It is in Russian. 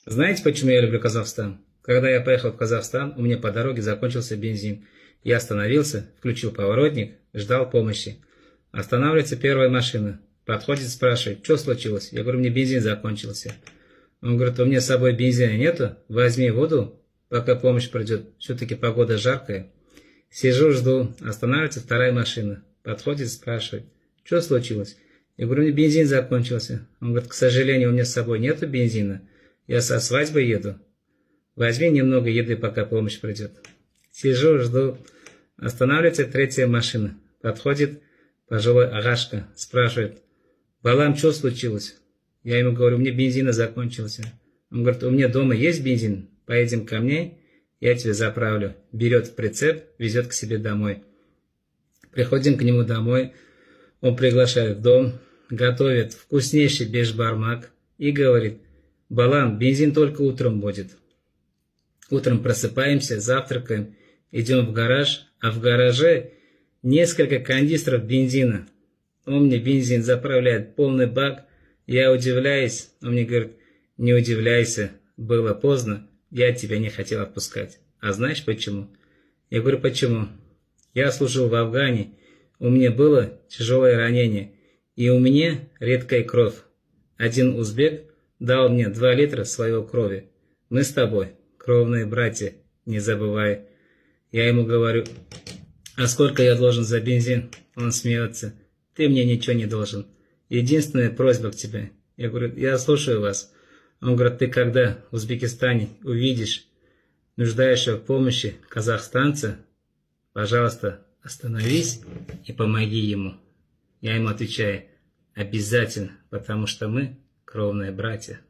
Знаете, почему я люблю Казахстан? Когда я поехал в Казахстан, у меня по дороге закончился бензин. Я остановился, включил поворотник, ждал помощи. Останавливается первая машина. Подходит, спрашивает, что случилось? Я говорю, мне бензин закончился. Он говорит, у меня с собой бензина нету, возьми воду, пока помощь придет. Все-таки погода жаркая. Сижу, жду. Останавливается вторая машина. Подходит, спрашивает, что случилось? Я говорю, у меня бензин закончился. Он говорит, к сожалению, у меня с собой нету бензина. Я со свадьбы еду. Возьми немного еды, пока помощь придет. Сижу, жду. Останавливается третья машина. Подходит пожилой агашка. Спрашивает, балам, что случилось? Я ему говорю, у меня бензина закончился. Он говорит, у меня дома есть бензин? Поедем ко мне, я тебе заправлю. Берет в прицеп, везет к себе домой. Приходим к нему домой. Он приглашает в дом, готовит вкуснейший бешбармак и говорит, балам, бензин только утром будет. Утром просыпаемся, завтракаем, идем в гараж, а в гараже несколько канистров бензина. Он мне бензин заправляет, полный бак. Я удивляюсь, он мне говорит, не удивляйся, было поздно, я тебя не хотел отпускать. А знаешь почему? Я говорю, почему? Я служил в Афгане, у меня было тяжелое ранение, и у меня редкая кровь. Один узбек дал мне 2 литра своей крови. Мы с тобой кровные братья, не забывай. Я ему говорю, а сколько я должен за бензин? Он смеется, ты мне ничего не должен. Единственная просьба к тебе. Я говорю, я слушаю вас. Он говорит, ты когда в Узбекистане увидишь нуждающего в помощи казахстанца, пожалуйста, остановись и помоги ему. Я ему отвечаю, обязательно, потому что мы кровные братья.